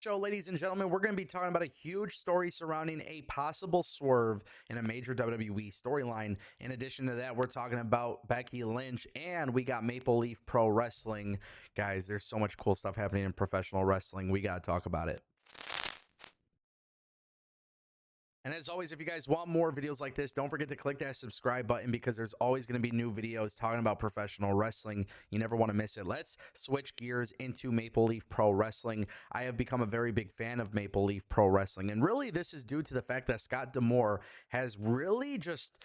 Show, ladies and gentlemen, we're going to be talking about a huge story surrounding a possible swerve in a major WWE storyline. In addition to that, we're talking about Becky Lynch, and we got Maple Leaf Pro Wrestling. Guys, there's so much cool stuff happening in professional wrestling. We got to talk about it. And as always, if you guys want more videos like this, don't forget to click that subscribe button because there's always going to be new videos talking about professional wrestling. You never want to miss it. Let's switch gears into Maple Leaf Pro Wrestling. I have become a very big fan of Maple Leaf Pro Wrestling. And really, this is due to the fact that Scott D'Amore has really just...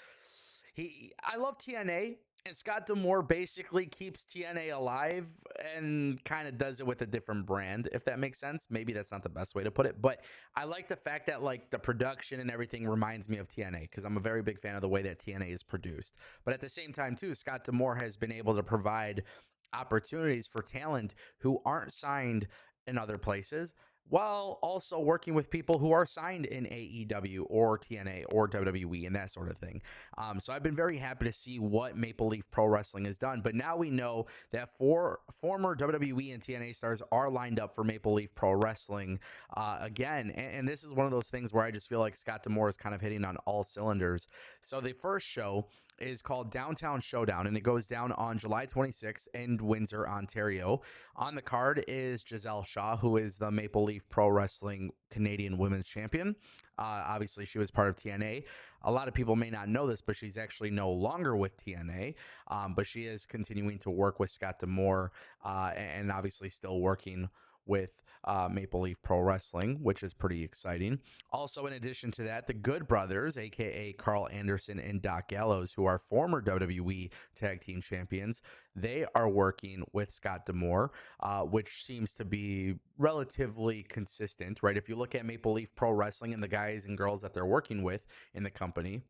I love TNA, and Scott D'Amore basically keeps TNA alive and kind of does it with a different brand, if that makes sense. Maybe that's not the best way to put it, but I like the fact that like the production and everything reminds me of TNA because I'm a very big fan of the way that TNA is produced. But at the same time too, Scott D'Amore has been able to provide opportunities for talent who aren't signed in other places, while also working with people who are signed in AEW or TNA or WWE and that sort of thing. So I've been very happy to see what Maple Leaf Pro Wrestling has done. But now we know that four former WWE and TNA stars are lined up for Maple Leaf Pro Wrestling again. And this is one of those things where I just feel like Scott D'Amore is kind of hitting on all cylinders. So the first show is called Downtown Showdown, and it goes down on July 26th in Windsor, Ontario. On the card is Giselle Shaw, who is the Maple Leaf Pro Wrestling Canadian Women's Champion. Obviously, she was part of TNA. A lot of people may not know this, but she's actually no longer with TNA, but she is continuing to work with Scott D'Amore and obviously still working with Maple Leaf Pro Wrestling, which is pretty exciting. Also, in addition to that, the Good Brothers, aka Carl Anderson and Doc Gallows, who are former WWE Tag Team Champions, they are working with Scott D'Amore, which seems to be relatively consistent, right? If you look at Maple Leaf Pro Wrestling and the guys and girls that they're working with in the company,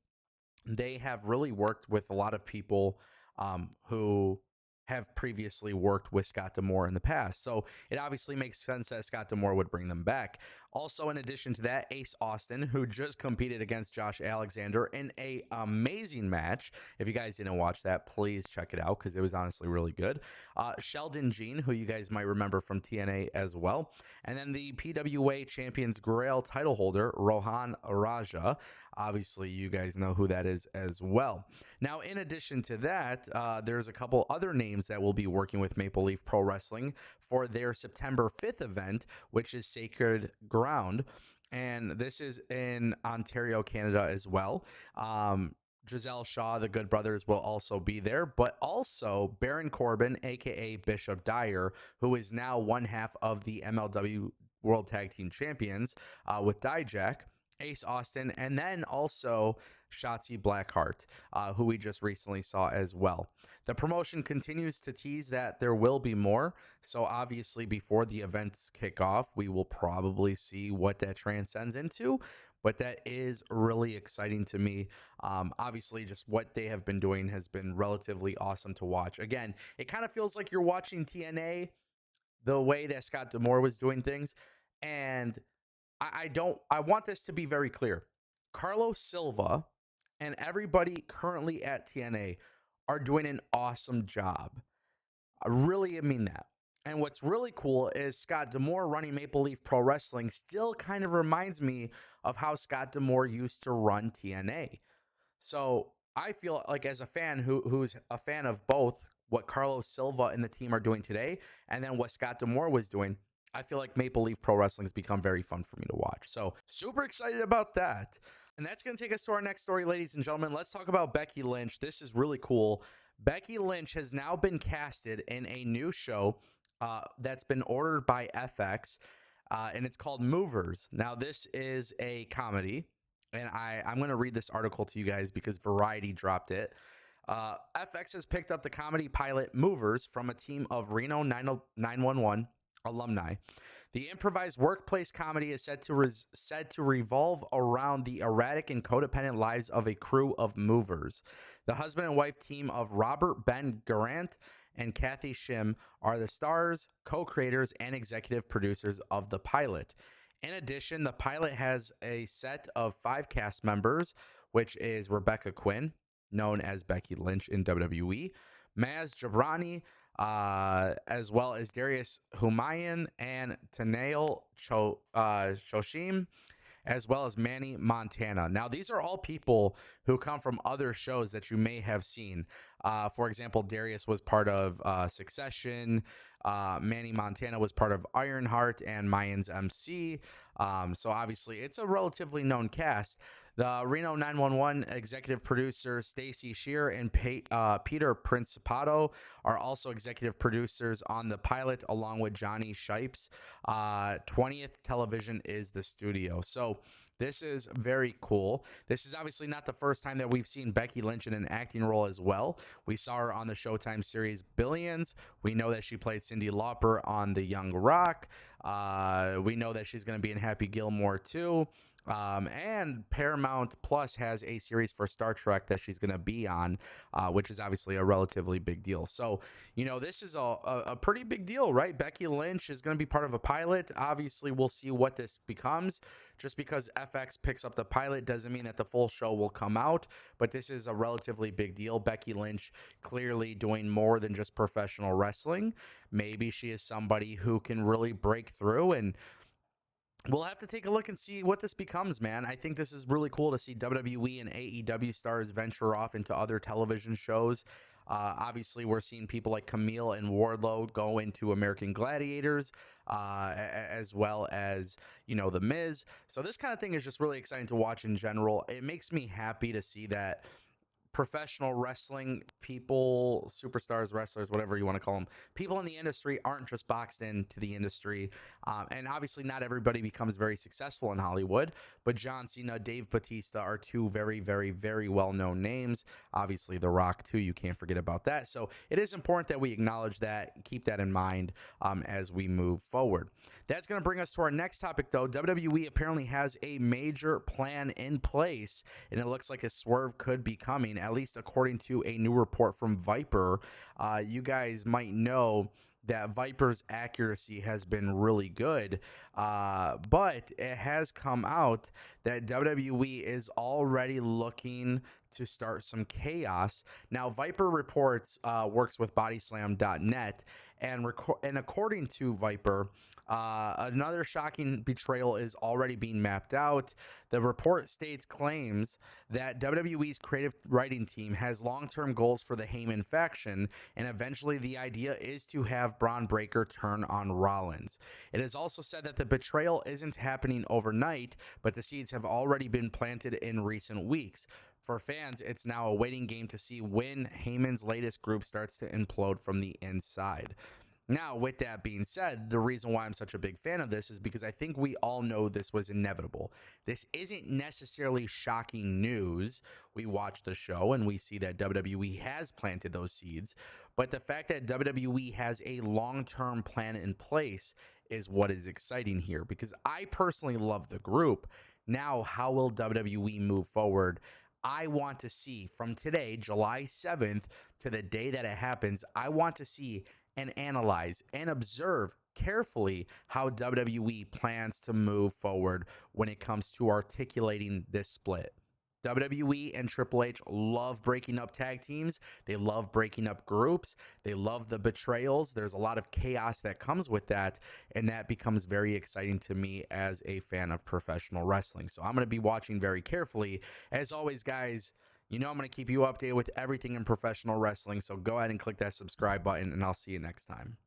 they have really worked with a lot of people who have previously worked with Scott D'Amore in the past. So it obviously makes sense that Scott D'Amore would bring them back. Also, in addition to that, Ace Austin, who just competed against Josh Alexander in a amazing match. If you guys didn't watch that, please check it out because it was honestly really good. Sheldon Jean, who you guys might remember from TNA as well. And then the PWA Champions Grail title holder, Rohan Raja. Obviously, you guys know who that is as well. Now, in addition to that, there's a couple other names that will be working with Maple Leaf Pro Wrestling for their September 5th event, which is Sacred Ground. And this is in Ontario, Canada as well. Giselle Shaw, the Good Brothers, will also be there, but also Baron Corbin, aka Bishop Dyer, who is now one half of the MLW World Tag Team Champions with Dijak, Ace Austin, and then also Shotzi Blackheart, who we just recently saw as well. The promotion continues to tease that there will be more, so obviously before the events kick off, we will probably see what that transcends into, but that is really exciting to me. Obviously, just what they have been doing has been relatively awesome to watch. Again, it kind of feels like you're watching TNA the way that Scott D'Amore was doing things, and I want this to be very clear. Carlos Silva and everybody currently at TNA are doing an awesome job. I really mean that. And what's really cool is Scott D'Amore running Maple Leaf Pro Wrestling still kind of reminds me of how Scott D'Amore used to run TNA. So I feel like as a fan who's a fan of both what Carlos Silva and the team are doing today and then what Scott D'Amore was doing, I feel like Maple Leaf Pro Wrestling has become very fun for me to watch. So super excited about that. And that's going to take us to our next story, ladies and gentlemen. Let's talk about Becky Lynch. This is really cool. Becky Lynch has now been casted in a new show that's been ordered by FX, and it's called Movers. Now, this is a comedy, and I'm going to read this article to you guys because Variety dropped it. FX has picked up the comedy pilot Movers from a team of Reno 911 alumni. The improvised workplace comedy is said to revolve around the erratic and codependent lives of a crew of movers. The husband and wife team of Robert Ben Garant and Kathy Shim are the stars, co-creators, and executive producers of the pilot. In addition, the pilot has a set of 5 cast members, which is Rebecca Quinn, known as Becky Lynch in WWE, Maz Jobrani, as well as Darius Humayan and Tanael Shoshim, as well as Manny Montana. Now, these are all people who come from other shows that you may have seen. For example, Darius was part of Succession. Manny Montana was part of Ironheart and Mayans MC. So obviously, it's a relatively known cast. The Reno 911 executive producers Stacy Shear and Peter Principato are also executive producers on the pilot, along with Johnny Shipes. 20th Television is the studio. So this is very cool. This is obviously not the first time that we've seen Becky Lynch in an acting role as well. We saw her on the Showtime series Billions. We know that she played Cyndi Lauper on The Young Rock. We know that she's going to be in Happy Gilmore too. And Paramount Plus has a series for Star Trek that she's going to be on, which is obviously a relatively big deal. So, you know, this is a pretty big deal, right? Becky Lynch is going to be part of a pilot. Obviously, we'll see what this becomes. Just because FX picks up the pilot doesn't mean that the full show will come out, but this is a relatively big deal. Becky Lynch clearly doing more than just professional wrestling. Maybe she is somebody who can really break through, and we'll have to take a look and see what this becomes, man. I think this is really cool to see WWE and AEW stars venture off into other television shows. Obviously, we're seeing people like Camille and Wardlow go into American Gladiators, as well as, you know, The Miz. So this kind of thing is just really exciting to watch in general. It makes me happy to see that professional wrestling people, superstars, wrestlers, whatever you want to call them, people in the industry aren't just boxed into the industry. And obviously not everybody becomes very successful in Hollywood, but John Cena, Dave Bautista are two very, very, very well-known names. Obviously The Rock too, you can't forget about that. So it is important that we acknowledge that, keep that in mind as we move forward. That's going to bring us to our next topic though. WWE apparently has a major plan in place, and it looks like a Swerve could be coming, at least according to a new report from Viper. You guys might know that Viper's accuracy has been really good, but it has come out that WWE is already looking to start some chaos. Now, Viper Reports works with bodyslam.net, and according to Viper, another shocking betrayal is already being mapped out. The report claims that WWE's creative writing team has long-term goals for the Heyman faction, and eventually the idea is to have Braun Breaker turn on Rollins. It is also said that the betrayal isn't happening overnight, but the seeds have already been planted in recent weeks. For fans, it's now a waiting game to see when Heyman's latest group starts to implode from the inside. Now, with that being said, the reason why I'm such a big fan of this is because I think we all know this was inevitable. This isn't necessarily shocking news. We watch the show and we see that WWE has planted those seeds, but the fact that WWE has a long-term plan in place is what is exciting here, because I personally love the group. Now, how will WWE move forward? I want to see from today, July 7th, to the day that it happens, I want to see and analyze and observe carefully how WWE plans to move forward when it comes to articulating this split. WWE and Triple H love breaking up tag teams. They love breaking up groups. They love the betrayals. There's a lot of chaos that comes with that, and that becomes very exciting to me as a fan of professional wrestling. So I'm going to be watching very carefully. As always, guys, you know I'm going to keep you updated with everything in professional wrestling, so go ahead and click that subscribe button, and I'll see you next time.